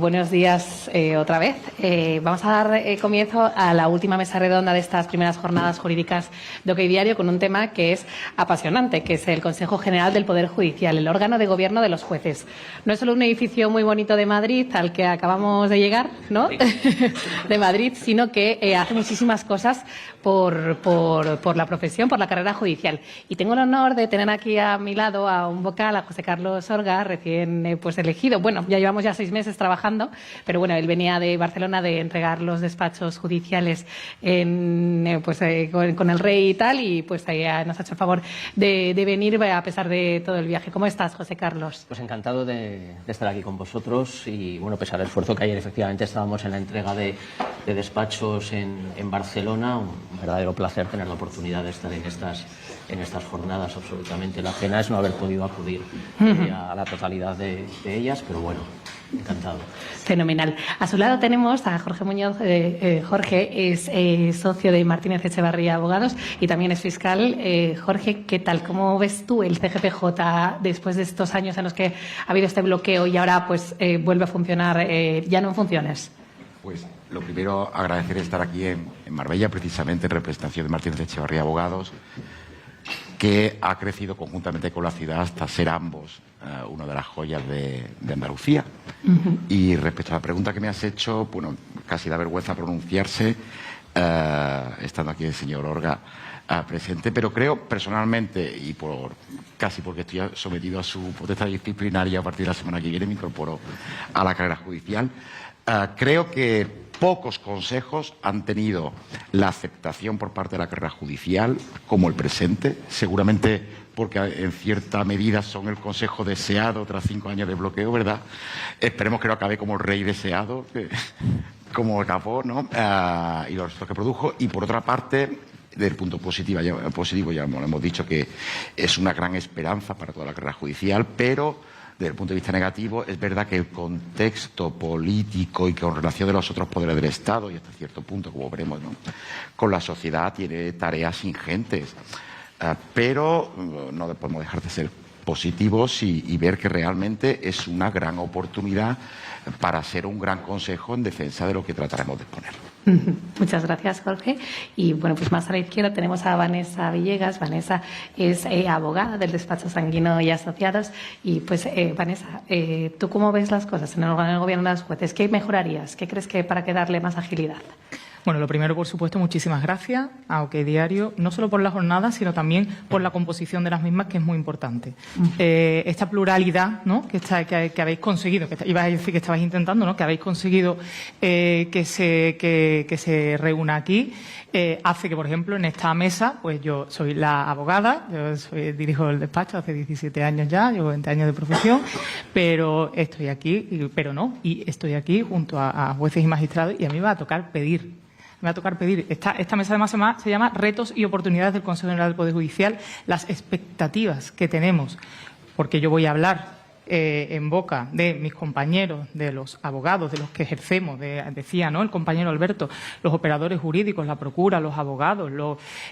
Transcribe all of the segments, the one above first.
Buenos días otra vez. Vamos a dar comienzo a la última mesa redonda de estas primeras jornadas jurídicas de OK Diario con un tema que es apasionante, que es el Consejo General del Poder Judicial, el órgano de gobierno de los jueces. No es solo un edificio muy bonito de Madrid al que acabamos de llegar, ¿no? de Madrid, sino que hace muchísimas cosas por la profesión, por la carrera judicial. Y tengo el honor de tener aquí a mi lado a un vocal, a José Carlos Orga, recién elegido. Bueno, ya llevamos 6 meses trabajando. Pero bueno, él venía de Barcelona de entregar los despachos judiciales con el rey y tal, y nos ha hecho el favor de venir a pesar de todo el viaje. ¿Cómo estás, José Carlos? Pues encantado de estar aquí con vosotros y, bueno, pese al esfuerzo que ayer efectivamente estábamos en la entrega de despachos en Barcelona, un verdadero placer tener la oportunidad de estar en estas jornadas. Absolutamente la pena es no haber podido acudir a la totalidad de ellas, pero bueno, encantado. Fenomenal. A su lado tenemos a Jorge Muñoz. Jorge es socio de Martínez Echevarría Abogados y también es fiscal. Jorge, ¿qué tal? ¿Cómo ves tú el CGPJ después de estos años en los que ha habido este bloqueo y ahora vuelve a funcionar ya no en funciones? Pues lo primero, agradecer estar aquí en Marbella, precisamente en representación de Martínez Echevarría Abogados, que ha crecido conjuntamente con la ciudad hasta ser ambos una de las joyas de Andalucía. Y respecto a la pregunta que me has hecho, bueno, casi da vergüenza pronunciarse, estando aquí el señor Orga presente, pero creo personalmente, y casi porque estoy sometido a su potestad disciplinaria a partir de la semana que viene, me incorporo a la carrera judicial, creo que pocos consejos han tenido la aceptación por parte de la carrera judicial como el presente, seguramente porque en cierta medida son el consejo deseado tras 5 años de bloqueo, ¿verdad? Esperemos que no acabe como el rey deseado, como acabó, ¿no? Y los restos que produjo. Y por otra parte, del punto positivo ya lo hemos dicho, que es una gran esperanza para toda la carrera judicial, pero desde el punto de vista negativo, es verdad que el contexto político y con relación de los otros poderes del Estado, y hasta cierto punto, como veremos, ¿no?, con la sociedad tiene tareas ingentes. Pero no podemos dejar de ser positivos y ver que realmente es una gran oportunidad para ser un gran consejo en defensa de lo que trataremos de exponer. Muchas gracias, Jorge. Y bueno, pues más a la izquierda tenemos a Vanessa Villegas. Vanessa es abogada del despacho Sanguino y Asociados. Y Vanessa, ¿tú cómo ves las cosas en el órgano de gobierno de los jueces? ¿Qué mejorarías? ¿Qué crees que para darle más agilidad? Bueno, lo primero, por supuesto, muchísimas gracias a OK Diario, no solo por la jornada, sino también por la composición de las mismas, que es muy importante. Esta pluralidad, ¿no?, que habéis conseguido, iba a decir que estabais intentando, ¿no?, que habéis conseguido que se reúna aquí, hace que, por ejemplo, en esta mesa, pues yo soy la abogada, dirijo el despacho hace 17 años ya, llevo 20 años de profesión, pero estoy aquí, estoy aquí junto a jueces y magistrados, y a mí me va a tocar pedir. Esta mesa además se llama Retos y oportunidades del Consejo General del Poder Judicial, las expectativas que tenemos, porque yo voy a hablar en boca de mis compañeros, de los abogados, de los que ejercemos, decía, ¿no?, el compañero Alberto, los operadores jurídicos, la procura, los abogados.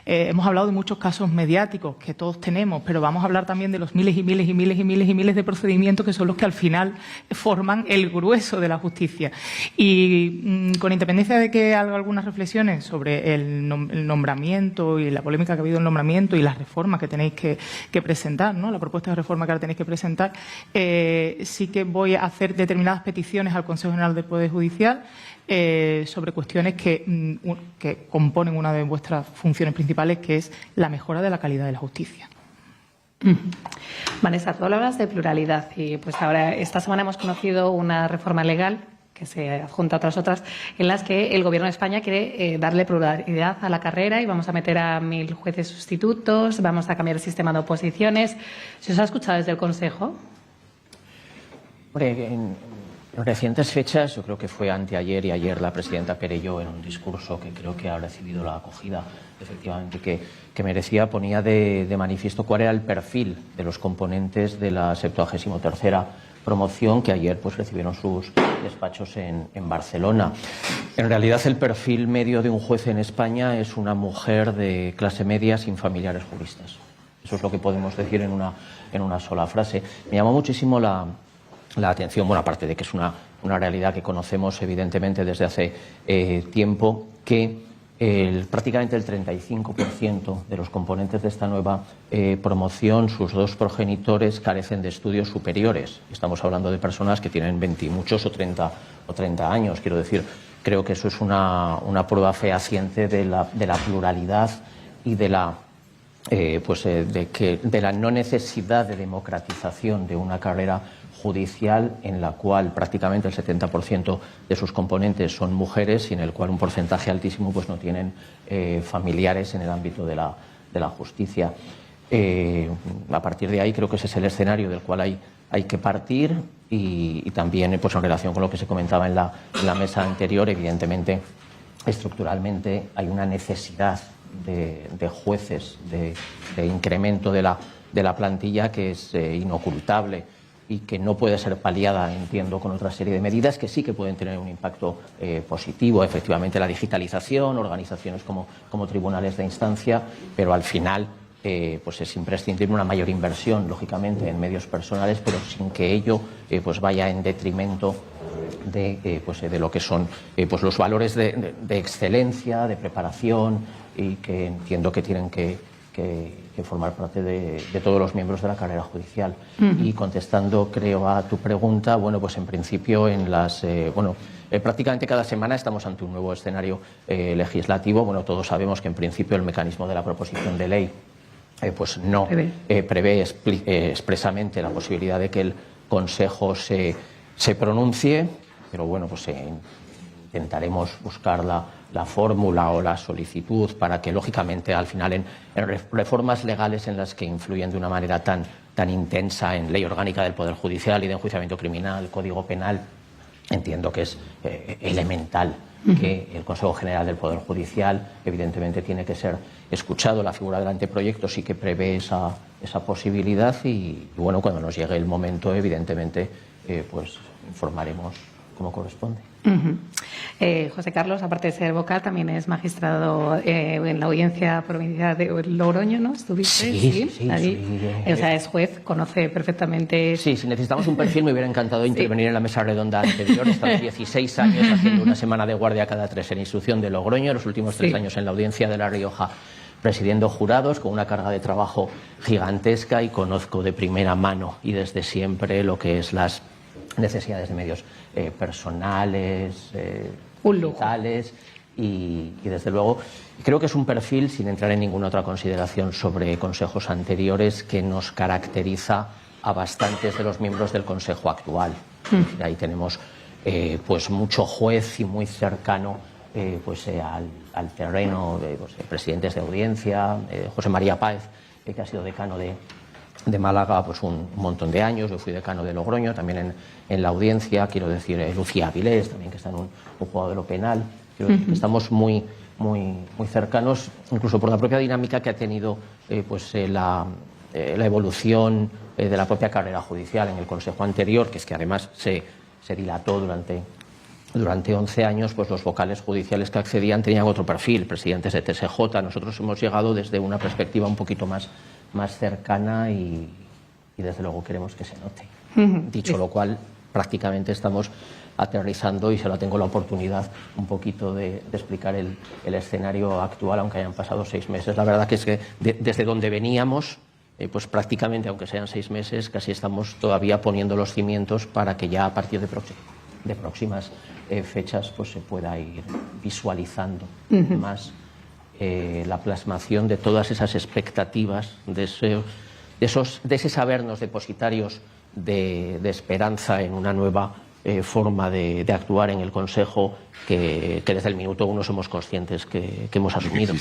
Hemos hablado de muchos casos mediáticos que todos tenemos, pero vamos a hablar también de los miles y miles y miles y miles y miles de procedimientos que son los que al final forman el grueso de la justicia. Y con independencia de que haga algunas reflexiones sobre el nombramiento y la polémica que ha habido en el nombramiento y las reformas que tenéis que presentar, ¿no?, la propuesta de reforma que ahora tenéis que presentar, sí que voy a hacer determinadas peticiones al Consejo General del Poder Judicial sobre cuestiones que componen una de vuestras funciones principales, que es la mejora de la calidad de la justicia. Vanessa, tú hablas de pluralidad y ahora esta semana hemos conocido una reforma legal que se adjunta a otras en las que el Gobierno de España quiere darle pluralidad a la carrera y vamos a meter a 1000 jueces sustitutos, vamos a cambiar el sistema de oposiciones. ¿Se os ha escuchado desde el Consejo? En recientes fechas, yo creo que fue anteayer y ayer, la presidenta Perelló, en un discurso que creo que ha recibido la acogida efectivamente que merecía, ponía de manifiesto cuál era el perfil de los componentes de la 73ª promoción que ayer recibieron sus despachos en Barcelona. En realidad, el perfil medio de un juez en España es una mujer de clase media sin familiares juristas. Eso es lo que podemos decir en una sola frase. Me llamó muchísimo la atención, bueno, aparte de que es una una realidad que conocemos evidentemente desde hace tiempo, que prácticamente el 35% de los componentes de esta nueva promoción, sus dos progenitores, carecen de estudios superiores. Estamos hablando de personas que tienen 20 y muchos o 30 años. Quiero decir, creo que eso es una prueba fehaciente de la pluralidad y de la no necesidad de democratización de una carrera judicial en la cual prácticamente el 70% de sus componentes son mujeres y en el cual un porcentaje altísimo pues no tienen familiares en el ámbito de la justicia. A partir de ahí creo que ese es el escenario del cual hay que partir y también pues en relación con lo que se comentaba en la mesa anterior, evidentemente estructuralmente hay una necesidad de jueces, de incremento de la plantilla que es inocultable y que no puede ser paliada, entiendo, con otra serie de medidas que sí que pueden tener un impacto positivo. Efectivamente, la digitalización, organizaciones como tribunales de instancia, pero al final pues es imprescindible una mayor inversión, lógicamente, en medios personales, pero sin que ello pues vaya en detrimento de lo que son pues los valores de excelencia, de preparación y que entiendo que tienen que formar parte de todos los miembros de la carrera judicial. Y contestando, creo, a tu pregunta, bueno, pues en principio prácticamente cada semana estamos ante un nuevo escenario legislativo. Bueno, todos sabemos que en principio el mecanismo de la proposición de ley pues no prevé expresamente la posibilidad de que el Consejo se pronuncie, pero bueno, pues intentaremos buscar la fórmula o la solicitud para que, lógicamente, al final en reformas legales en las que influyen de una manera tan intensa en ley orgánica del Poder Judicial y de enjuiciamiento criminal, Código Penal, entiendo que es elemental que el Consejo General del Poder Judicial, evidentemente, tiene que ser escuchado. La figura del anteproyecto sí que prevé esa posibilidad y, bueno, cuando nos llegue el momento, evidentemente, pues informaremos como corresponde. José Carlos, aparte de ser vocal, también es magistrado en la Audiencia Provincial de Logroño, ¿no? ¿Estuviste? Sí, o sea, es juez, conoce perfectamente. Sí, si necesitamos un perfil me hubiera encantado intervenir en la mesa redonda anterior. He estado 16 años haciendo una semana de guardia cada 3 en instrucción de Logroño, los últimos 3 años en la Audiencia de La Rioja, presidiendo jurados con una carga de trabajo gigantesca y conozco de primera mano y desde siempre lo que es las necesidades de medios personales, digitales y desde luego creo que es un perfil, sin entrar en ninguna otra consideración sobre consejos anteriores, que nos caracteriza a bastantes de los miembros del Consejo actual. Ahí tenemos pues mucho juez y muy cercano al terreno de presidentes de audiencia, José María Páez, que ha sido decano de Málaga pues un montón de años. Yo fui decano de Logroño, también en la audiencia, quiero decir, Lucía Avilés, también que está en un juzgado de lo penal. Quiero decir, estamos muy cercanos, incluso por la propia dinámica que ha tenido la evolución de la propia carrera judicial en el Consejo anterior, que es que además se dilató durante 11 años, pues los vocales judiciales que accedían tenían otro perfil, presidentes de TSJ. Nosotros hemos llegado desde una perspectiva un poquito más cercana y desde luego queremos que se note. Dicho lo cual, prácticamente estamos aterrizando y solo tengo la oportunidad un poquito de explicar el escenario actual, aunque hayan pasado 6 meses. La verdad que es que desde donde veníamos, pues prácticamente, aunque sean 6 meses, casi estamos todavía poniendo los cimientos para que ya a partir de próximas fechas pues se pueda ir visualizando más la plasmación de todas esas expectativas, de ese sabernos depositarios de esperanza en una nueva forma de actuar en el Consejo que desde el minuto 1 somos conscientes que hemos asumido.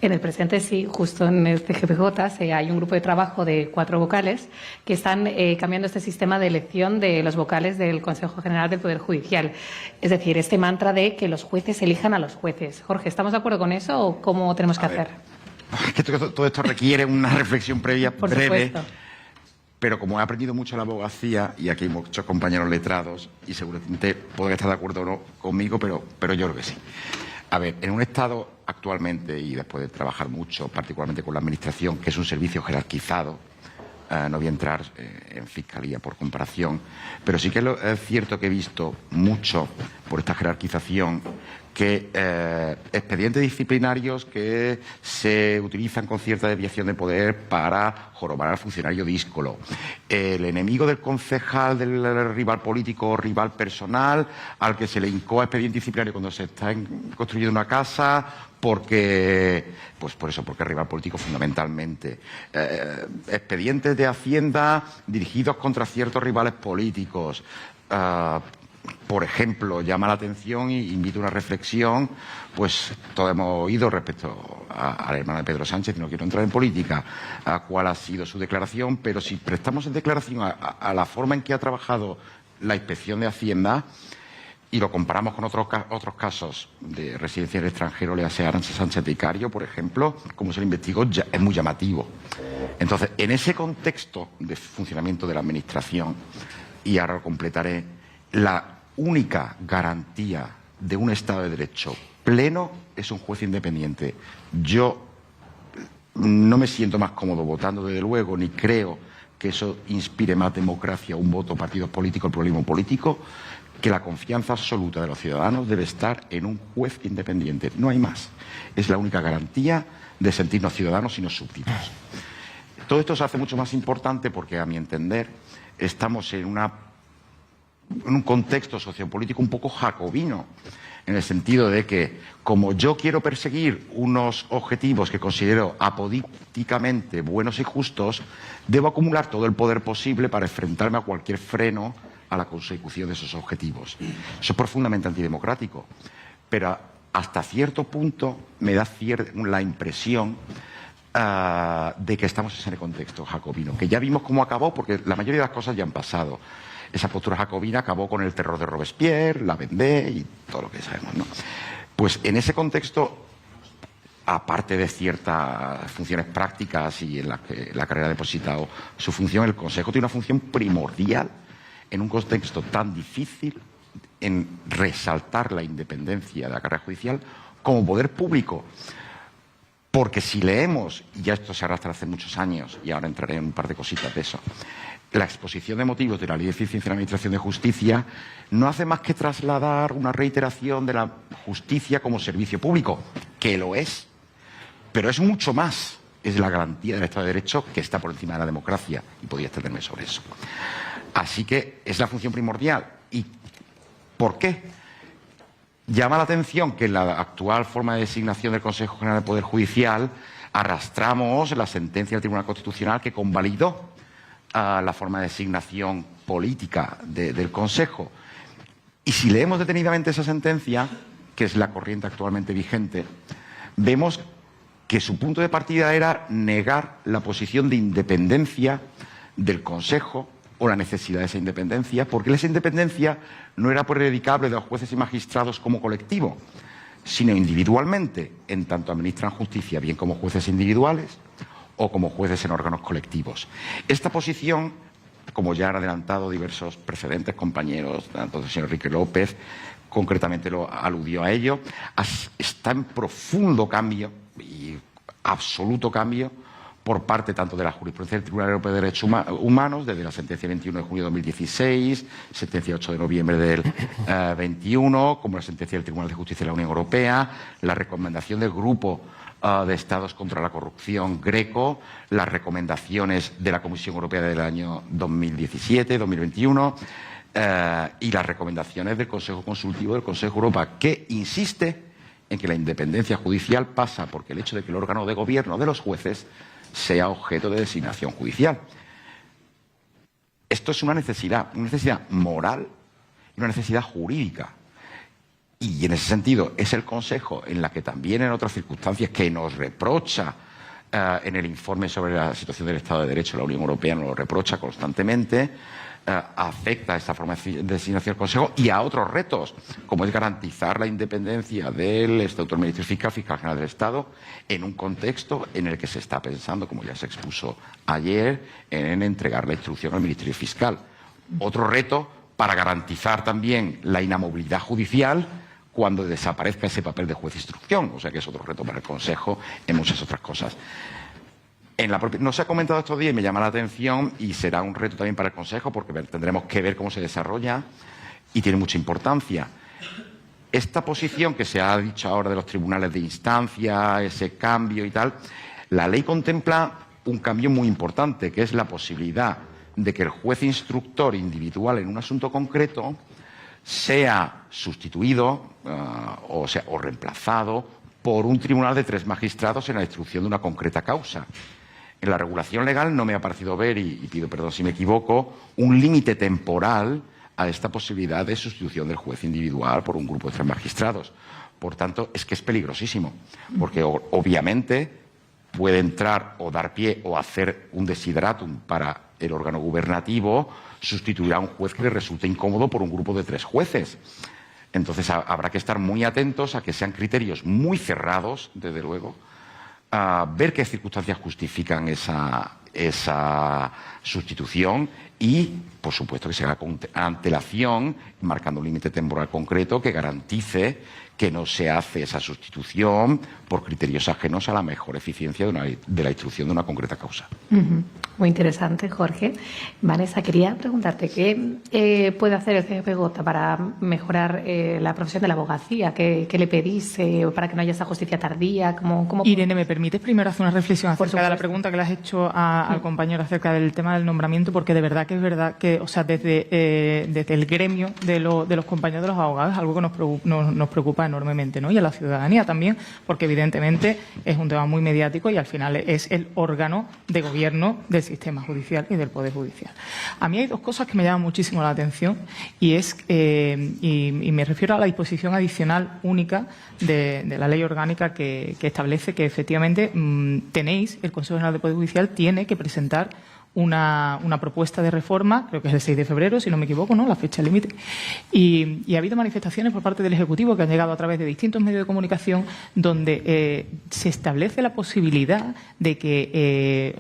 En el presente, sí, justo en el CGPJ hay un grupo de trabajo de 4 vocales que están cambiando este sistema de elección de los vocales del Consejo General del Poder Judicial. Es decir, este mantra de que los jueces elijan a los jueces. Jorge, ¿estamos de acuerdo con eso o cómo tenemos que hacer? Que todo esto requiere una reflexión previa Por breve. supuesto. Pero como he aprendido mucho la abogacía, y aquí hay muchos compañeros letrados, y seguramente podrán estar de acuerdo o no conmigo, pero yo creo que sí. A ver, en un Estado actualmente, y después de trabajar mucho, particularmente con la Administración, que es un servicio jerarquizado, no voy a entrar en fiscalía por comparación, pero sí que es cierto que he visto mucho por esta jerarquización que expedientes disciplinarios que se utilizan con cierta desviación de poder para jorobar al funcionario díscolo. El enemigo del concejal, del rival político o rival personal, al que se le incoa expediente disciplinario cuando se está construyendo una casa, porque, pues por eso, porque es rival político fundamentalmente. Expedientes de Hacienda dirigidos contra ciertos rivales políticos. Por ejemplo, llama la atención e invita a una reflexión, pues todos hemos oído respecto a la hermana de Pedro Sánchez, no quiero entrar en política, a cuál ha sido su declaración, pero si prestamos en declaración a la forma en que ha trabajado la Inspección de Hacienda y lo comparamos con otros casos de residencia en el extranjero, le hace Arantxa Sánchez Vicario, por ejemplo, como se le investigó, ya es muy llamativo. Entonces, en ese contexto de funcionamiento de la Administración, y ahora lo completaré, la única garantía de un Estado de Derecho pleno es un juez independiente. Yo no me siento más cómodo votando, desde luego, ni creo que eso inspire más democracia, un voto, partidos políticos, el pluralismo político, que la confianza absoluta de los ciudadanos debe estar en un juez independiente. No hay más. Es la única garantía de sentirnos ciudadanos y no súbditos. Todo esto se hace mucho más importante porque, a mi entender, estamos en un contexto sociopolítico un poco jacobino, en el sentido de que, como yo quiero perseguir unos objetivos que considero apolíticamente buenos y justos, debo acumular todo el poder posible para enfrentarme a cualquier freno a la consecución de esos objetivos. Eso es profundamente antidemocrático, pero hasta cierto punto me da la impresión de que estamos en ese contexto jacobino, que ya vimos cómo acabó, porque la mayoría de las cosas ya han pasado. Esa postura jacobina acabó con el terror de Robespierre, la Vendée y todo lo que sabemos, ¿no? Pues en ese contexto, aparte de ciertas funciones prácticas y en las que la carrera ha depositado su función, el Consejo tiene una función primordial en un contexto tan difícil en resaltar la independencia de la carrera judicial como poder público. Porque si leemos, y ya esto se arrastra hace muchos años, y ahora entraré en un par de cositas de eso, la exposición de motivos de la Ley de Eficiencia en la Administración de Justicia no hace más que trasladar una reiteración de la justicia como servicio público, que lo es, pero es mucho más. Es la garantía del Estado de Derecho que está por encima de la democracia, y podría extenderme sobre eso. Así que es la función primordial. ¿Y por qué? Llama la atención que en la actual forma de designación del Consejo General del Poder Judicial arrastramos la sentencia del Tribunal Constitucional que convalidó la forma de designación política del Consejo. Y si leemos detenidamente esa sentencia, que es la corriente actualmente vigente, vemos que su punto de partida era negar la posición de independencia del Consejo o la necesidad de esa independencia, porque esa independencia no era predicable de los jueces y magistrados como colectivo, sino individualmente, en tanto administran justicia, bien como jueces individuales o como jueces en órganos colectivos. Esta posición, como ya han adelantado diversos precedentes compañeros, tanto el señor Enrique López, concretamente lo aludió a ello, está en profundo cambio y absoluto cambio por parte tanto de la jurisprudencia del Tribunal Europeo de Derechos Humanos, desde la sentencia 21 de junio de 2016, sentencia 8 de noviembre del 21, como la sentencia del Tribunal de Justicia de la Unión Europea, la recomendación del Grupo de Estados contra la Corrupción Greco, las recomendaciones de la Comisión Europea del año 2017-2021 y las recomendaciones del Consejo Consultivo del Consejo de Europa, que insiste en que la independencia judicial pasa porque el hecho de que el órgano de gobierno de los jueces sea objeto de designación judicial. Esto es una necesidad moral y una necesidad jurídica. Y en ese sentido es el Consejo en la que también en otras circunstancias que nos reprocha en el informe sobre la situación del Estado de Derecho, la Unión Europea nos lo reprocha constantemente, afecta a esta forma de designación del Consejo y a otros retos, como es garantizar la independencia del Estatuto del Ministerio Fiscal, Fiscal General del Estado, en un contexto en el que se está pensando, como ya se expuso ayer, en entregar la instrucción al Ministerio Fiscal. Otro reto para garantizar también la inamovilidad judicial cuando desaparezca ese papel de juez de instrucción, o sea que es otro reto para el Consejo en muchas otras cosas. No se ha comentado estos días y me llama la atención, y será un reto también para el Consejo, porque tendremos que ver cómo se desarrolla y tiene mucha importancia. Esta posición que se ha dicho ahora de los tribunales de instancia, ese cambio y tal, la ley contempla un cambio muy importante, que es la posibilidad de que el juez instructor individual en un asunto concreto sea sustituido o reemplazado por un tribunal de 3 magistrados en la instrucción de una concreta causa. En la regulación legal no me ha parecido ver, y pido perdón si me equivoco, un límite temporal a esta posibilidad de sustitución del juez individual por un grupo de 3 magistrados. Por tanto, es que es peligrosísimo, porque obviamente puede entrar o dar pie o hacer un desideratum para el órgano gubernativo sustituir a un juez que le resulte incómodo por un grupo de 3 jueces. Entonces, habrá que estar muy atentos a que sean criterios muy cerrados, desde luego, a ver qué circunstancias justifican esa sustitución y, por supuesto, que se haga con antelación, marcando un límite temporal concreto que garantice que no se hace esa sustitución por criterios ajenos a la mejor eficiencia de la instrucción de una concreta causa. Muy interesante, Jorge. Vanessa, quería preguntarte, ¿qué puede hacer el CGPJ para mejorar la profesión de la abogacía? ¿Qué le pedís para que no haya esa justicia tardía? ¿Cómo... Irene, ¿me permites primero hacer una reflexión acerca de la supuesto. pregunta que le has hecho al compañero acerca del tema del nombramiento? Porque de verdad que, o sea, desde el gremio de los compañeros de los abogados es algo que nos preocupa enormemente, ¿no? Y a la ciudadanía también, porque evidentemente es un tema muy mediático y al final es el órgano de gobierno del sistema judicial y del Poder Judicial. A mí hay 2 cosas que me llaman muchísimo la atención y me refiero a la disposición adicional única de la ley orgánica que establece que efectivamente el Consejo General del Poder Judicial tiene que presentar una propuesta de reforma, creo que es el 6 de febrero, si no me equivoco, ¿no? La fecha límite. Y ha habido manifestaciones por parte del Ejecutivo que han llegado a través de distintos medios de comunicación donde se establece la posibilidad de que,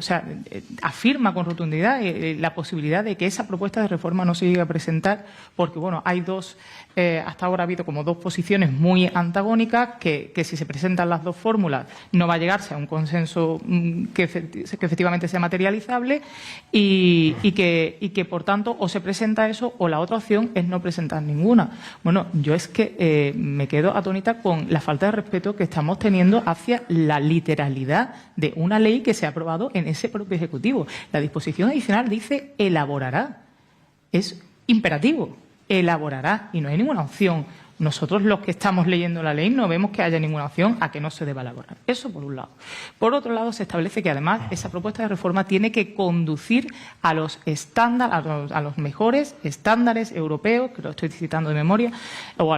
afirma con rotundidad la posibilidad de que esa propuesta de reforma no se llegue a presentar porque, bueno, hay hasta ahora ha habido como 2 posiciones muy antagónicas que si se presentan las 2 fórmulas no va a llegarse a un consenso que efectivamente sea materializable y que por tanto o se presenta eso o la otra opción es no presentar ninguna. Bueno, yo es que me quedo atónita con la falta de respeto que estamos teniendo hacia la literalidad de una ley que se ha aprobado en ese propio Ejecutivo. La disposición adicional dice elaborará. Es imperativo. Elaborará y no hay ninguna opción. Nosotros los que estamos leyendo la ley no vemos que haya ninguna opción a que no se deba elaborar. Eso por un lado. Por otro lado, se establece que además esa propuesta de reforma tiene que conducir a los estándares, a los mejores estándares europeos, que lo estoy citando de memoria, o a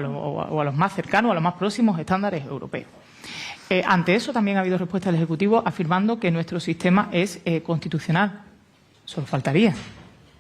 los más cercanos, a los más próximos estándares europeos. Ante eso también ha habido respuesta del Ejecutivo afirmando que nuestro sistema es constitucional. Solo faltaría.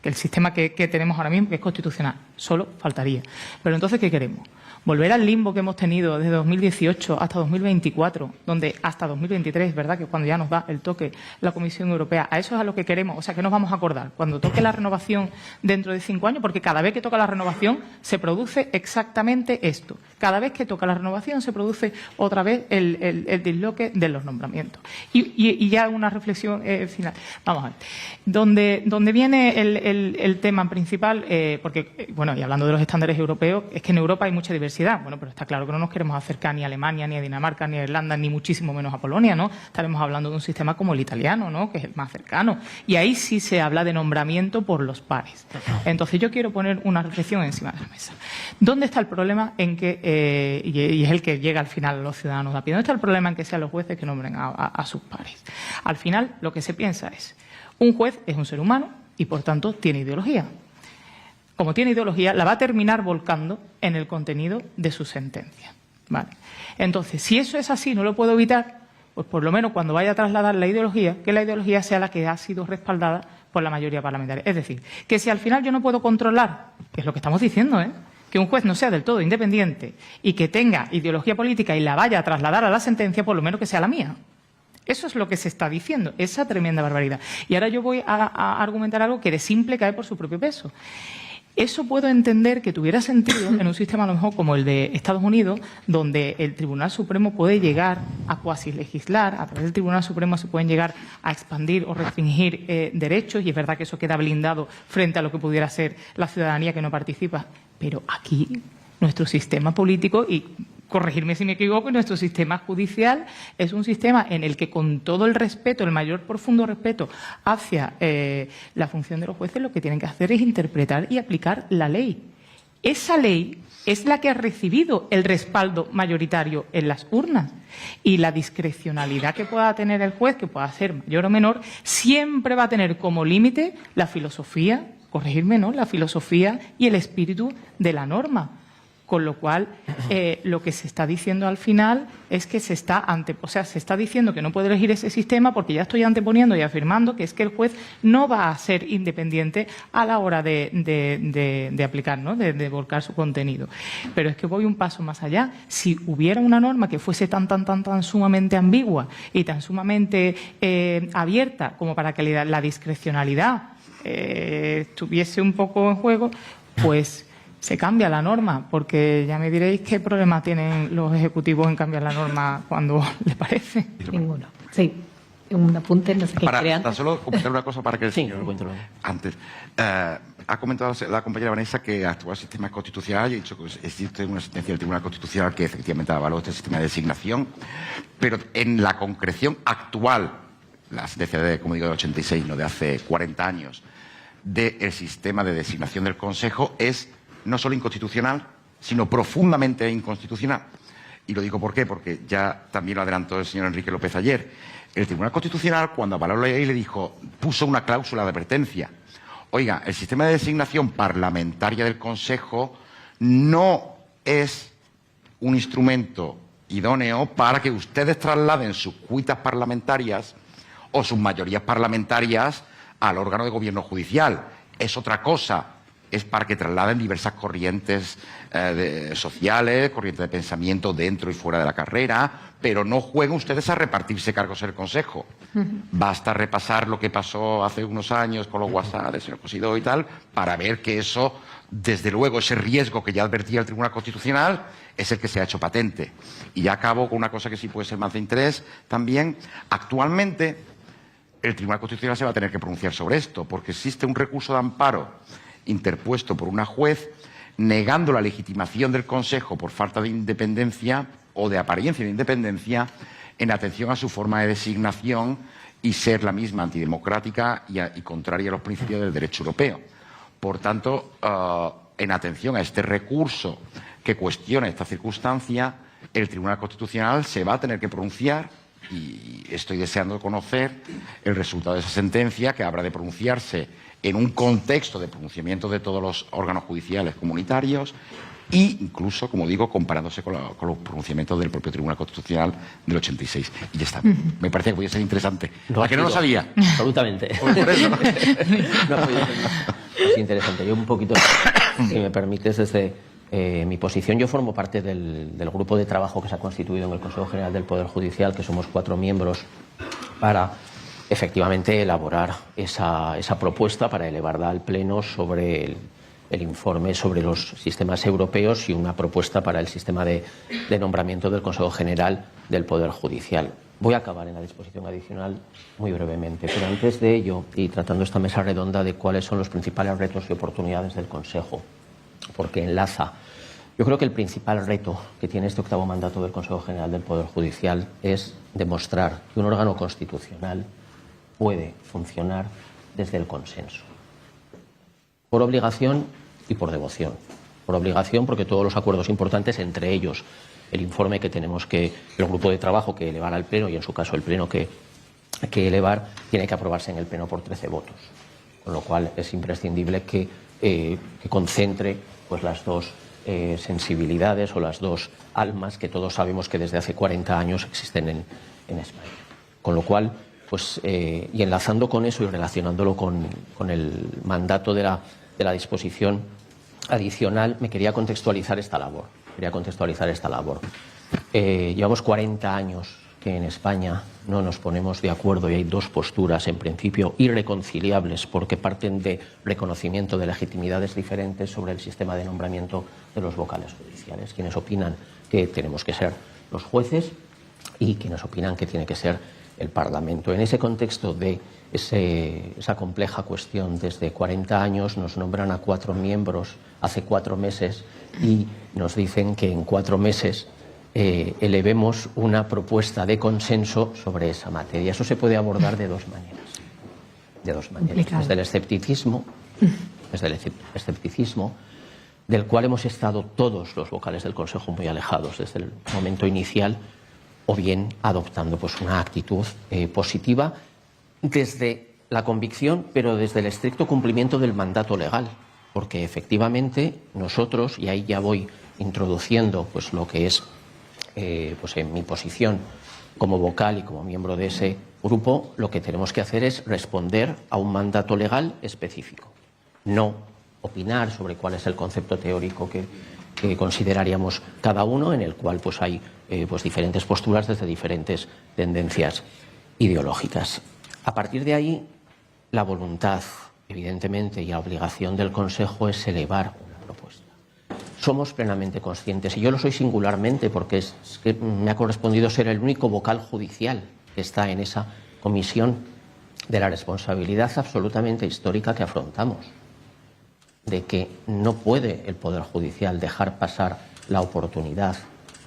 Que el sistema que tenemos ahora mismo, que es constitucional, solo faltaría. Pero entonces, ¿qué queremos? Volver al limbo que hemos tenido desde 2018 hasta 2024, donde hasta 2023, ¿verdad?, que es cuando ya nos da el toque la Comisión Europea. A eso es a lo que queremos, o sea, que nos vamos a acordar. Cuando toque la renovación dentro de 5 años, porque cada vez que toca la renovación se produce exactamente esto. Cada vez que toca la renovación se produce otra vez el disloque de los nombramientos. Y ya una reflexión final. Vamos a ver. Donde viene el tema principal, porque, bueno, y hablando de los estándares europeos, es que en Europa hay mucha diversidad. Bueno, pero está claro que no nos queremos acercar ni a Alemania, ni a Dinamarca, ni a Irlanda, ni muchísimo menos a Polonia, ¿no? Estaremos hablando de un sistema como el italiano, ¿no?, que es el más cercano. Y ahí sí se habla de nombramiento por los pares. Entonces, yo quiero poner una reflexión encima de la mesa. ¿Dónde está el problema en que, y es el que llega al final a los ciudadanos de a pie, dónde está el problema en que sean los jueces que nombren a sus pares? Al final, lo que se piensa es, un juez es un ser humano y, por tanto, tiene ideología. Como tiene ideología, la va a terminar volcando en el contenido de su sentencia. ¿Vale? Entonces, si eso es así, no lo puedo evitar, pues por lo menos cuando vaya a trasladar la ideología, que la ideología sea la que ha sido respaldada por la mayoría parlamentaria. Es decir, que si al final yo no puedo controlar, que es lo que estamos diciendo, que un juez no sea del todo independiente y que tenga ideología política y la vaya a trasladar a la sentencia, por lo menos que sea la mía. Eso es lo que se está diciendo, esa tremenda barbaridad. Y ahora yo voy a argumentar algo que de simple cae por su propio peso. Eso puedo entender que tuviera sentido en un sistema a lo mejor como el de Estados Unidos, donde el Tribunal Supremo puede llegar a cuasi legislar, a través del Tribunal Supremo se pueden llegar a expandir o restringir derechos, y es verdad que eso queda blindado frente a lo que pudiera ser la ciudadanía que no participa. Pero aquí, nuestro sistema político, y corregirme si me equivoco, nuestro sistema judicial es un sistema en el que, con todo el respeto, el mayor profundo respeto hacia la función de los jueces, lo que tienen que hacer es interpretar y aplicar la ley. Esa ley es la que ha recibido el respaldo mayoritario en las urnas, y la discrecionalidad que pueda tener el juez, que pueda ser mayor o menor, siempre va a tener como límite la filosofía, corregirme, ¿no?, la filosofía y el espíritu de la norma. Con lo cual, lo que se está diciendo al final es que se está diciendo que no puede elegir ese sistema porque ya estoy anteponiendo y afirmando que es que el juez no va a ser independiente a la hora de aplicar, ¿no?, de volcar su contenido. Pero es que voy un paso más allá. Si hubiera una norma que fuese tan sumamente ambigua y tan sumamente abierta como para que la discrecionalidad estuviese un poco en juego, pues se cambia la norma, porque ya me diréis qué problema tienen los ejecutivos en cambiar la norma cuando les parece. Ninguno. Sí. Un apunte, no sé qué crean. Tan solo comentar una cosa para que el Sí, señor... cuéntalo. Antes. Ha comentado la compañera Vanessa que el actual sistema constitucional, y ha dicho que existe una sentencia del Tribunal Constitucional que efectivamente avaló este sistema de designación, pero en la concreción actual, la sentencia de, como digo, de 86, no de hace 40 años, del sistema de designación del Consejo es no solo inconstitucional, sino profundamente inconstitucional. Y lo digo ¿por qué? Porque ya también lo adelantó el señor Enrique López ayer. El Tribunal Constitucional, cuando avaló la ley, le dijo, puso una cláusula de advertencia. Oiga, el sistema de designación parlamentaria del Consejo no es un instrumento idóneo para que ustedes trasladen sus cuitas parlamentarias o sus mayorías parlamentarias al órgano de gobierno judicial. Es otra cosa. Es para que trasladen diversas corrientes sociales, corrientes de pensamiento dentro y fuera de la carrera, pero no jueguen ustedes a repartirse cargos en el Consejo. Basta repasar lo que pasó hace unos años con los WhatsApp del señor Cosidó y tal, para ver que eso, desde luego, ese riesgo que ya advertía el Tribunal Constitucional es el que se ha hecho patente. Y ya acabo con una cosa que sí puede ser más de interés también. Actualmente, el Tribunal Constitucional se va a tener que pronunciar sobre esto, porque existe un recurso de amparo interpuesto por una juez negando la legitimación del Consejo por falta de independencia o de apariencia de independencia en atención a su forma de designación y ser la misma antidemocrática y contraria a los principios del derecho europeo. Por tanto, en atención a este recurso que cuestiona esta circunstancia, el Tribunal Constitucional se va a tener que pronunciar, y estoy deseando conocer el resultado de esa sentencia, que habrá de pronunciarse en un contexto de pronunciamiento de todos los órganos judiciales comunitarios e incluso, como digo, comparándose con los pronunciamientos del propio Tribunal Constitucional del 86. Y ya está. Me parece que podía ser interesante. ¿A que no lo sabía? Absolutamente. Por eso. No, es interesante. Yo un poquito, si me permites, desde mi posición, yo formo parte del grupo de trabajo que se ha constituido en el Consejo General del Poder Judicial, que somos 4 miembros, para efectivamente elaborar esa propuesta para elevarla al Pleno sobre el informe sobre los sistemas europeos y una propuesta para el sistema de nombramiento del Consejo General del Poder Judicial. Voy a acabar en la disposición adicional muy brevemente, pero antes de ello, y tratando esta mesa redonda de cuáles son los principales retos y oportunidades del Consejo, porque enlaza. Yo creo que el principal reto que tiene este 8º mandato del Consejo General del Poder Judicial es demostrar que un órgano constitucional puede funcionar desde el consenso. Por obligación y por devoción. Por obligación porque todos los acuerdos importantes, entre ellos el informe que tenemos el grupo de trabajo que elevar al Pleno y en su caso el Pleno que elevar, tiene que aprobarse en el Pleno por 13 votos. Con lo cual es imprescindible que concentre pues las dos sensibilidades o las dos almas que todos sabemos que desde hace 40 años existen en España. Con lo cual, pues, y enlazando con eso y relacionándolo con el mandato de la disposición adicional, me quería contextualizar esta labor. Llevamos 40 años que en España no nos ponemos de acuerdo y hay dos posturas, en principio, irreconciliables porque parten de reconocimiento de legitimidades diferentes sobre el sistema de nombramiento de los vocales judiciales. Quienes opinan que tenemos que ser los jueces y quienes opinan que tiene que ser el Parlamento. En ese contexto de esa compleja cuestión, desde 40 años nos nombran a 4 miembros hace 4 meses y nos dicen que en 4 meses elevemos una propuesta de consenso sobre esa materia. Eso se puede abordar de dos maneras. Desde el escepticismo, del cual hemos estado todos los vocales del Consejo muy alejados desde el momento inicial, o bien adoptando pues una actitud positiva desde la convicción, pero desde el estricto cumplimiento del mandato legal, porque efectivamente nosotros, y ahí ya voy introduciendo pues lo que es pues en mi posición como vocal y como miembro de ese grupo, lo que tenemos que hacer es responder a un mandato legal específico, no opinar sobre cuál es el concepto teórico que consideraríamos cada uno, en el cual pues hay pues diferentes posturas desde diferentes tendencias ideológicas. A partir de ahí, la voluntad, evidentemente, y la obligación del Consejo es elevar una propuesta. Somos plenamente conscientes, y yo lo soy singularmente porque es que me ha correspondido ser el único vocal judicial que está en esa comisión, de la responsabilidad absolutamente histórica que afrontamos, de que no puede el Poder Judicial dejar pasar la oportunidad,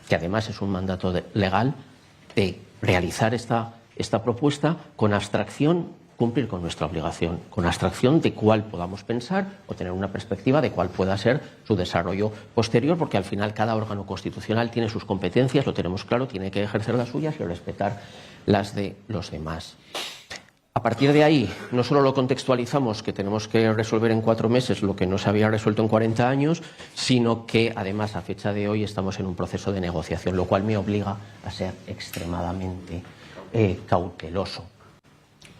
que además es un mandato legal, de realizar esta propuesta con abstracción, cumplir con nuestra obligación, con abstracción de cuál podamos pensar o tener una perspectiva de cuál pueda ser su desarrollo posterior, porque al final cada órgano constitucional tiene sus competencias, lo tenemos claro, tiene que ejercer las suyas y respetar las de los demás. A partir de ahí, no solo lo contextualizamos, que tenemos que resolver en 4 meses lo que no se había resuelto en 40 años, sino que además a fecha de hoy estamos en un proceso de negociación, lo cual me obliga a ser extremadamente cauteloso,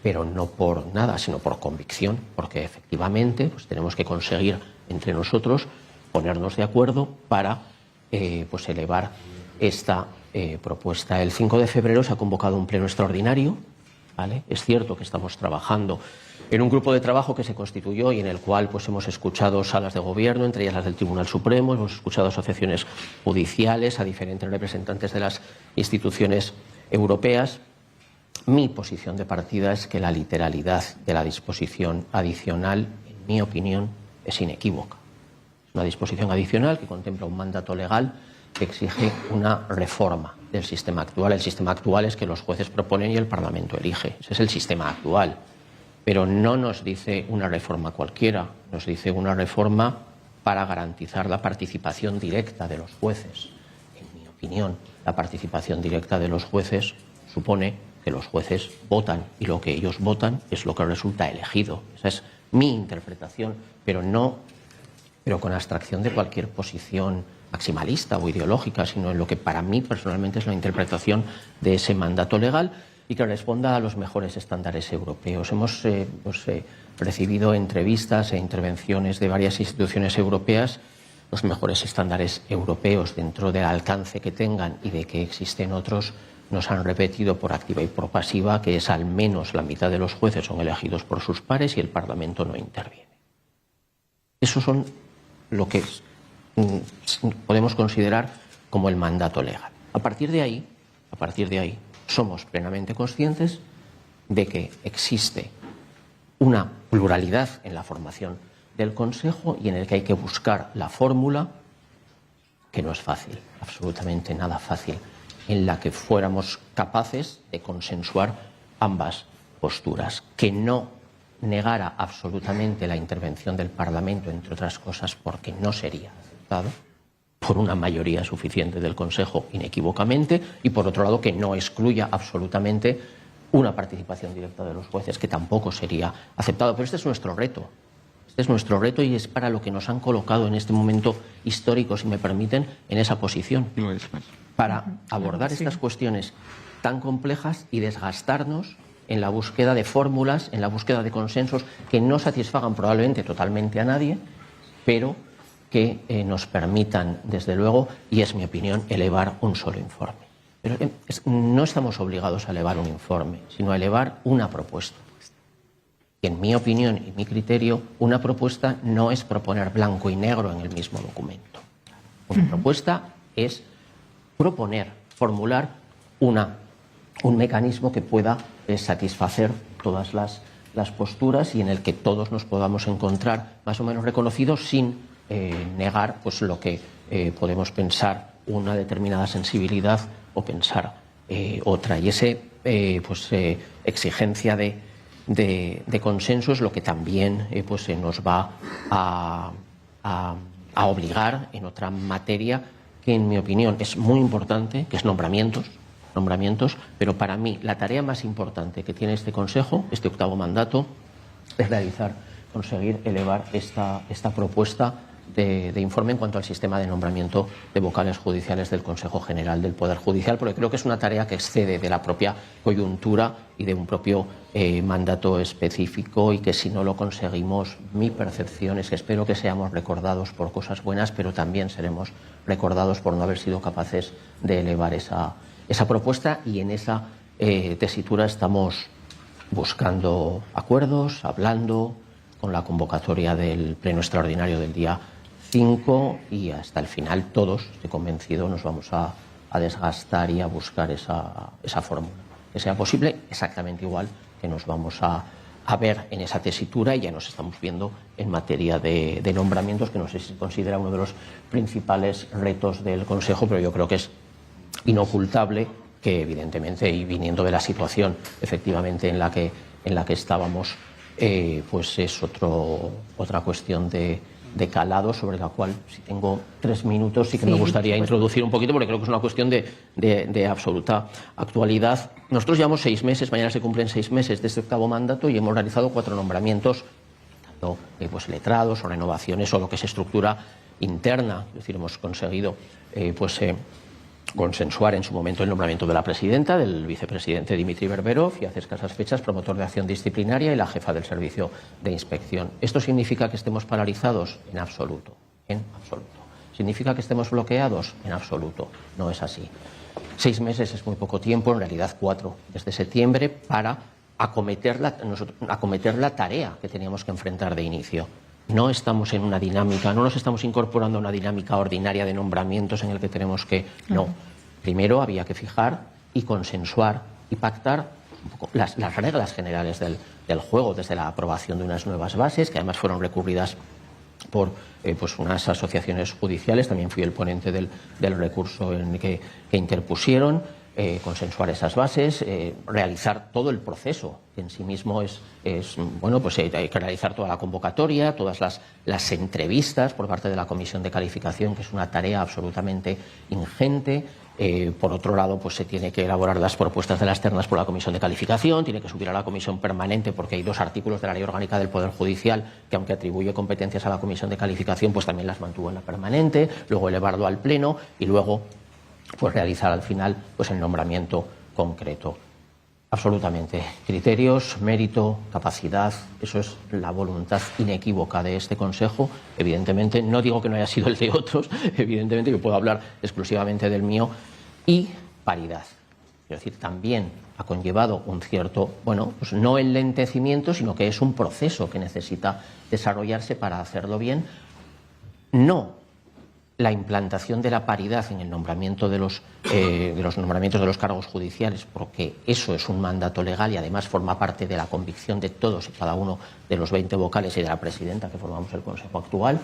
pero no por nada, sino por convicción, porque efectivamente pues tenemos que conseguir entre nosotros ponernos de acuerdo para pues elevar esta propuesta. El 5 de febrero se ha convocado un pleno extraordinario. ¿Vale? Es cierto que estamos trabajando en un grupo de trabajo que se constituyó y en el cual pues, hemos escuchado salas de gobierno, entre ellas las del Tribunal Supremo, hemos escuchado asociaciones judiciales, a diferentes representantes de las instituciones europeas. Mi posición de partida es que la literalidad de la disposición adicional, en mi opinión, es inequívoca. Una disposición adicional que contempla un mandato legal que exige una reforma del sistema actual. El sistema actual es que los jueces proponen y el Parlamento elige. Ese es el sistema actual. Pero no nos dice una reforma cualquiera, nos dice una reforma para garantizar la participación directa de los jueces. En mi opinión, la participación directa de los jueces supone que los jueces votan y lo que ellos votan es lo que resulta elegido. Esa es mi interpretación, pero con abstracción de cualquier posición maximalista o ideológica, sino en lo que para mí personalmente es la interpretación de ese mandato legal y que responda a los mejores estándares europeos. Hemos recibido entrevistas e intervenciones de varias instituciones europeas. Los mejores estándares europeos, dentro del alcance que tengan y de que existen otros, nos han repetido por activa y por pasiva que es al menos la mitad de los jueces son elegidos por sus pares y el Parlamento no interviene. Esos son lo que podemos considerar como el mandato legal. A partir de ahí, somos plenamente conscientes de que existe una pluralidad en la formación del Consejo y en el que hay que buscar la fórmula, que no es fácil, absolutamente nada fácil, en la que fuéramos capaces de consensuar ambas posturas, que no negara absolutamente la intervención del Parlamento, entre otras cosas, porque no sería aceptado por una mayoría suficiente del Consejo inequívocamente, y por otro lado que no excluya absolutamente una participación directa de los jueces, que tampoco sería aceptado. Pero este es nuestro reto. Este es nuestro reto y es para lo que nos han colocado en este momento histórico, si me permiten, en esa posición. Para abordar estas cuestiones tan complejas y desgastarnos en la búsqueda de fórmulas, en la búsqueda de consensos que no satisfagan probablemente totalmente a nadie, pero que nos permitan, desde luego, y es mi opinión, elevar un solo informe. Pero no estamos obligados a elevar un informe, sino a elevar una propuesta. Y en mi opinión y mi criterio, una propuesta no es proponer blanco y negro en el mismo documento. Una propuesta es proponer, formular un mecanismo que pueda satisfacer todas las posturas y en el que todos nos podamos encontrar más o menos reconocidos sin negar pues, lo que podemos pensar una determinada sensibilidad o pensar otra. Y esa exigencia de consenso es lo que también pues, nos va a obligar en otra materia que, en mi opinión, es muy importante, que es nombramientos, pero para mí la tarea más importante que tiene este Consejo, este 8º mandato, es conseguir elevar esta propuesta de informe en cuanto al sistema de nombramiento de vocales judiciales del Consejo General del Poder Judicial, porque creo que es una tarea que excede de la propia coyuntura y de un propio mandato específico, y que si no lo conseguimos, mi percepción es que espero que seamos recordados por cosas buenas, pero también seremos recordados por no haber sido capaces de elevar esa propuesta, y en esa tesitura estamos buscando acuerdos, hablando con la convocatoria del Pleno Extraordinario del día 5, y hasta el final todos, estoy convencido, nos vamos a desgastar y a buscar esa fórmula. Que sea posible, exactamente igual que nos vamos a ver en esa tesitura, y ya nos estamos viendo en materia de nombramientos, que no sé si se considera uno de los principales retos del Consejo, pero yo creo que es inocultable que, evidentemente, y viniendo de la situación efectivamente en la que estábamos, pues es otra cuestión de calado, sobre la cual, si tengo 3 minutos, sí que me gustaría introducir un poquito, porque creo que es una cuestión de absoluta actualidad. Nosotros llevamos 6 meses, mañana se cumplen 6 meses de este 8º mandato, y hemos realizado 4 nombramientos, tanto pues letrados o renovaciones o lo que es estructura interna. Es decir, hemos conseguido consensuar en su momento el nombramiento de la presidenta, del vicepresidente Dimitri Berberov, y hace escasas fechas promotor de acción disciplinaria y la jefa del servicio de inspección. ¿Esto significa que estemos paralizados? En absoluto, en absoluto. ¿Significa que estemos bloqueados? En absoluto, no es así. 6 meses es muy poco tiempo, en realidad 4 desde septiembre, para acometer la tarea que teníamos que enfrentar de inicio. No estamos en una dinámica, no nos estamos incorporando a una dinámica ordinaria de nombramientos en el que tenemos que... No. Primero había que fijar y consensuar y pactar un poco las reglas generales del juego, desde la aprobación de unas nuevas bases, que además fueron recurridas por pues unas asociaciones judiciales. También fui el ponente del recurso que interpusieron. Consensuar esas bases, realizar todo el proceso, que en sí mismo es bueno, pues hay que realizar toda la convocatoria, todas las entrevistas por parte de la Comisión de Calificación, que es una tarea absolutamente ingente. Por otro lado, pues se tiene que elaborar las propuestas de las ternas por la Comisión de Calificación, tiene que subir a la Comisión Permanente, porque hay 2 artículos de la Ley Orgánica del Poder Judicial que, aunque atribuye competencias a la Comisión de Calificación, pues también las mantuvo en la Permanente, luego elevarlo al Pleno y luego pues realizar al final pues el nombramiento concreto. Absolutamente. Criterios, mérito, capacidad, eso es la voluntad inequívoca de este Consejo. Evidentemente, no digo que no haya sido el de otros, evidentemente yo puedo hablar exclusivamente del mío. Y paridad. Es decir, también ha conllevado un cierto, bueno, pues no enlentecimiento, sino que es un proceso que necesita desarrollarse para hacerlo bien. No la implantación de la paridad en el nombramiento de los nombramientos de los cargos judiciales, porque eso es un mandato legal y además forma parte de la convicción de todos y cada uno de los 20 vocales y de la presidenta que formamos el Consejo actual.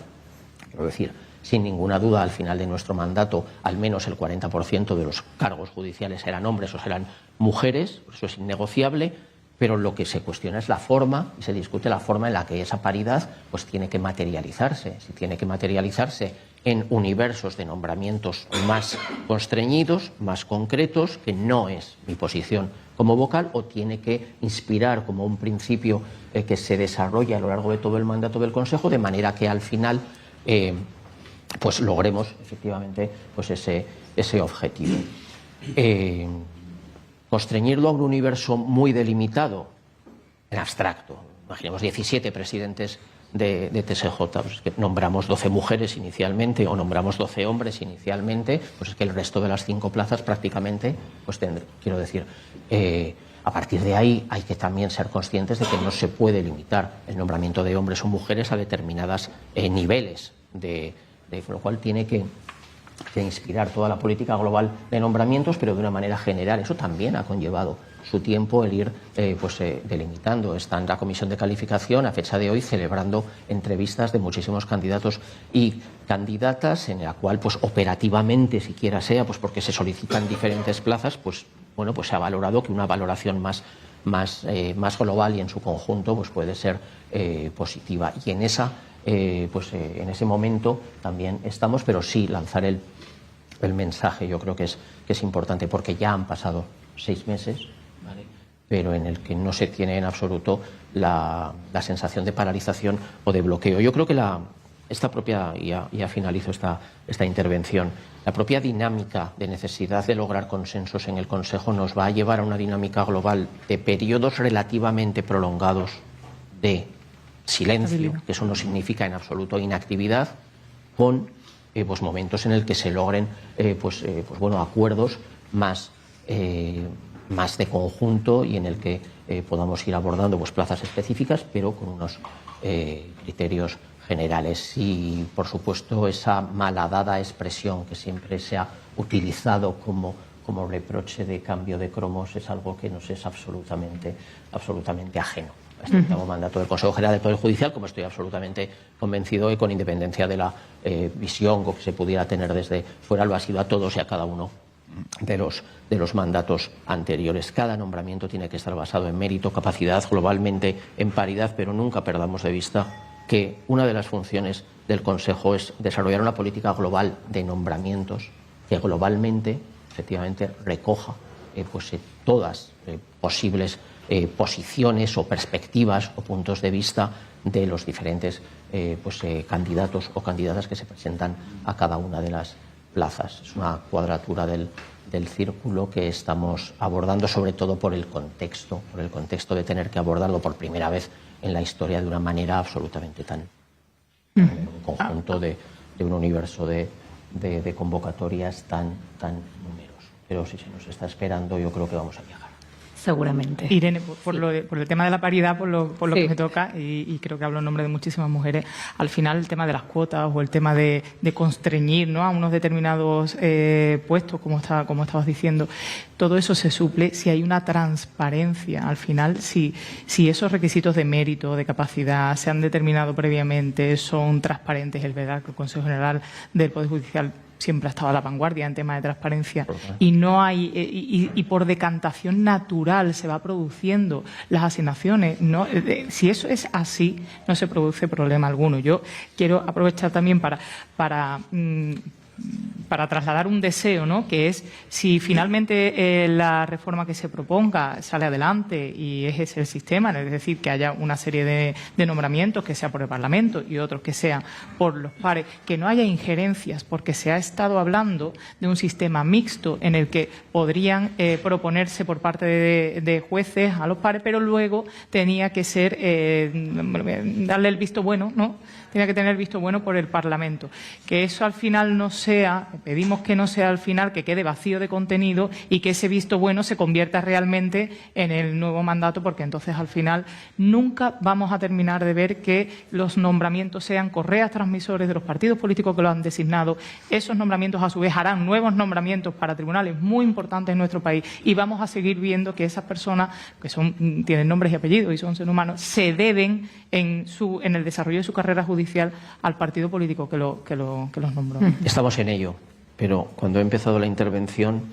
Quiero decir, sin ninguna duda, al final de nuestro mandato, al menos el 40% de los cargos judiciales serán hombres o serán mujeres, eso es innegociable. Pero lo que se cuestiona es la forma, y se discute la forma en la que esa paridad pues tiene que materializarse. Si tiene que materializarse en universos de nombramientos más constreñidos, más concretos, que no es mi posición como vocal, o tiene que inspirar como un principio que se desarrolla a lo largo de todo el mandato del Consejo, de manera que al final pues logremos efectivamente pues ese objetivo. Constreñirlo a un universo muy delimitado, en abstracto. Imaginemos 17 presidentes de TSJ, pues es que nombramos 12 mujeres inicialmente o nombramos 12 hombres inicialmente, pues es que el resto de las 5 plazas prácticamente, pues quiero decir, a partir de ahí hay que también ser conscientes de que no se puede limitar el nombramiento de hombres o mujeres a determinados niveles, con lo cual tiene que inspirar toda la política global de nombramientos, pero de una manera general. Eso también ha conllevado su tiempo el ir delimitando. Está en la comisión de calificación a fecha de hoy celebrando entrevistas de muchísimos candidatos y candidatas, en la cual pues operativamente, siquiera sea, pues porque se solicitan diferentes plazas, pues bueno, pues se ha valorado que una valoración más global y en su conjunto pues puede ser positiva. Y en en ese momento también estamos, pero sí lanzar el mensaje yo creo que es importante, porque ya han pasado 6 meses, ¿vale?, pero en el que no se tiene en absoluto la sensación de paralización o de bloqueo. Yo creo que esta propia, ya finalizo esta intervención, la propia dinámica de necesidad de lograr consensos en el Consejo nos va a llevar a una dinámica global de periodos relativamente prolongados de silencio, que eso no significa en absoluto inactividad, con pues momentos en el que se logren acuerdos más de conjunto y en el que podamos ir abordando pues plazas específicas, pero con unos criterios generales. Y por supuesto esa malhadada expresión que siempre se ha utilizado como reproche de cambio de cromos es algo que nos es absolutamente ajeno. Este nuevo mandato del Consejo General del Poder Judicial, como estoy absolutamente convencido y con independencia de la visión que se pudiera tener desde fuera, lo ha sido a todos y a cada uno de los mandatos anteriores. Cada nombramiento tiene que estar basado en mérito, capacidad, globalmente en paridad, pero nunca perdamos de vista que una de las funciones del Consejo es desarrollar una política global de nombramientos que globalmente, efectivamente, recoja todas posibles posiciones o perspectivas o puntos de vista de los diferentes candidatos o candidatas que se presentan a cada una de las plazas. Es una cuadratura del círculo que estamos abordando, sobre todo por el contexto de tener que abordarlo por primera vez en la historia de una manera absolutamente tan un conjunto de un universo de convocatorias tan numeroso. Pero si se nos está esperando, yo creo que vamos a viajar. Seguramente. Irene, por el tema de la paridad, por lo sí, que me toca, y creo que hablo en nombre de muchísimas mujeres, al final el tema de las cuotas o el tema de constreñir, ¿no?, a unos determinados puestos, como estabas diciendo, todo eso se suple si hay una transparencia. Al final, si esos requisitos de mérito, de capacidad, se han determinado previamente, son transparentes, es verdad que el Consejo General del Poder Judicial siempre ha estado a la vanguardia en temas de transparencia y no hay y por decantación natural se va produciendo las asignaciones. No, si eso es así, no se produce problema alguno. Yo quiero aprovechar también para trasladar un deseo, ¿no?, que es, si finalmente la reforma que se proponga sale adelante y ese es el sistema, es decir, que haya una serie de nombramientos, que sea por el Parlamento y otros que sean por los pares, que no haya injerencias, porque se ha estado hablando de un sistema mixto en el que podrían proponerse por parte de jueces a los pares, pero luego tenía que ser darle el visto bueno, ¿no?, tenía que tener el visto bueno por el Parlamento. Que eso al final no sea, pedimos que no sea al final, que quede vacío de contenido y que ese visto bueno se convierta realmente en el nuevo mandato, porque entonces al final nunca vamos a terminar de ver que los nombramientos sean correas transmisores de los partidos políticos que lo han designado. Esos nombramientos a su vez harán nuevos nombramientos para tribunales muy importantes en nuestro país y vamos a seguir viendo que esas personas, que tienen nombres y apellidos y son seres humanos, se deben en el desarrollo de su carrera judicial al partido político que los nombró. Estamos en ello, pero cuando he empezado la intervención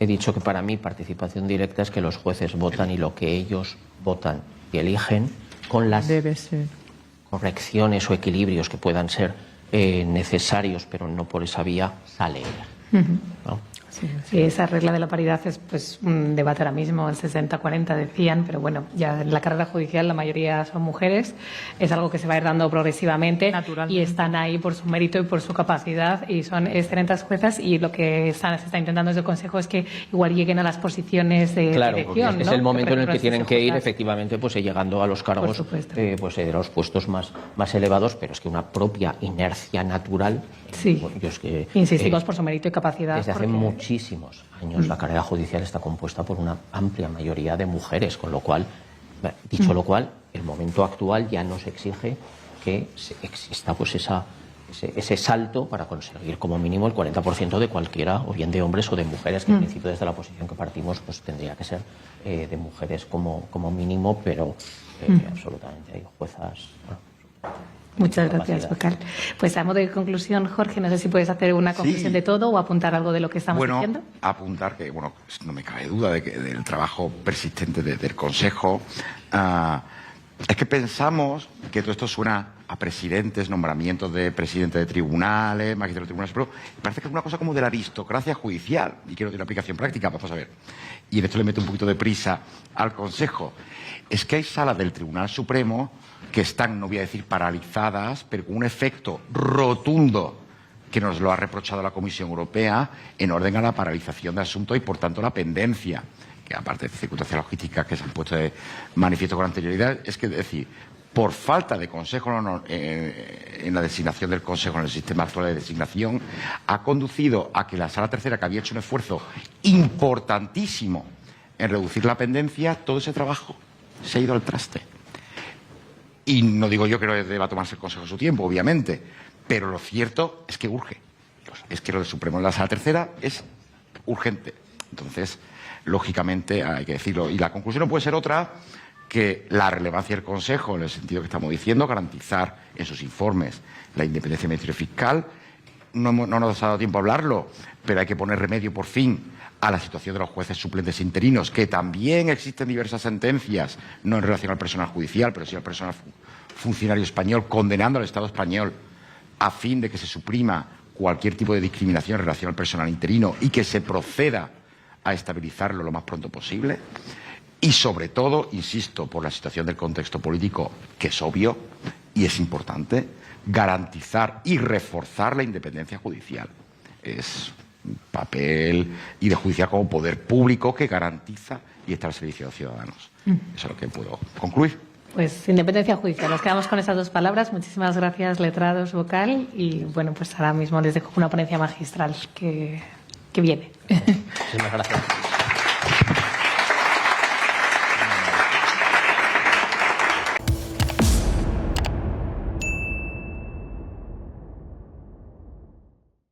he dicho que para mí participación directa es que los jueces votan y lo que ellos votan y eligen, con las correcciones o equilibrios que puedan ser necesarios, pero no por esa vía, sale ¿no? Sí, esa regla de la paridad es pues un debate ahora mismo, el 60-40 decían, pero bueno, ya en la carrera judicial la mayoría son mujeres, es algo que se va a ir dando progresivamente y están ahí por su mérito y por su capacidad y son excelentes juezas y lo que se está intentando desde el Consejo es que igual lleguen a las posiciones de dirección. Es ¿no? el momento en el que tienen que ir juezas. efectivamente pues llegando a los cargos pues de los puestos más elevados, pero es que una propia inercia natural. Sí, bueno, yo es que, insistimos por su mérito y capacidad. Desde hace muchísimos años la carrera judicial está compuesta por una amplia mayoría de mujeres, con lo cual, dicho lo cual, el momento actual ya nos exige que exista pues ese salto para conseguir como mínimo el 40% de cualquiera, o bien de hombres o de mujeres, que en principio desde la posición que partimos pues tendría que ser de mujeres como mínimo, pero absolutamente hay juezas. Muchas gracias, vocal. Pues a modo de conclusión, Jorge, no sé si puedes hacer una conclusión de todo o apuntar algo de lo que estamos diciendo. Apuntar que, no me cabe duda del trabajo persistente del Consejo. Es que pensamos que todo esto suena a presidentes, nombramientos de presidentes de tribunales, magistrados de tribunales, pero parece que es una cosa como de la aristocracia judicial. Y quiero tener una aplicación práctica, vamos a ver. Y en esto le meto un poquito de prisa al Consejo. Es que hay salas del Tribunal Supremo que están, no voy a decir paralizadas, pero con un efecto rotundo que nos lo ha reprochado la Comisión Europea en orden a la paralización de asuntos y, por tanto, la pendencia, que aparte de circunstancias logísticas que se han puesto de manifiesto con anterioridad, es que, decir, por falta de consejo en la designación del Consejo, en el sistema actual de designación, ha conducido a que la Sala Tercera, que había hecho un esfuerzo importantísimo en reducir la pendencia, todo ese trabajo se ha ido al traste. Y no digo yo que no deba tomarse el Consejo su tiempo, obviamente, pero lo cierto es que urge. Es que lo del Supremo en la Sala Tercera es urgente. Entonces, lógicamente, hay que decirlo. Y la conclusión no puede ser otra que la relevancia del Consejo, en el sentido que estamos diciendo, garantizar en sus informes la independencia del Ministerio Fiscal. No nos ha dado tiempo a hablarlo, pero hay que poner remedio, por fin, a la situación de los jueces suplentes interinos, que también existen diversas sentencias, no en relación al personal judicial, pero sí al personal funcionario español, condenando al Estado español a fin de que se suprima cualquier tipo de discriminación en relación al personal interino y que se proceda a estabilizarlo lo más pronto posible. Y, sobre todo, insisto, por la situación del contexto político, que es obvio y es importante, garantizar y reforzar la independencia judicial. Es un papel y de judicial como poder público que garantiza y está al servicio de los ciudadanos. Eso es lo que puedo concluir. Pues independencia judicial. Nos quedamos con esas dos palabras. Muchísimas gracias, letrados, vocal. Y bueno, pues ahora mismo les dejo una ponencia magistral que viene. Muchísimas gracias.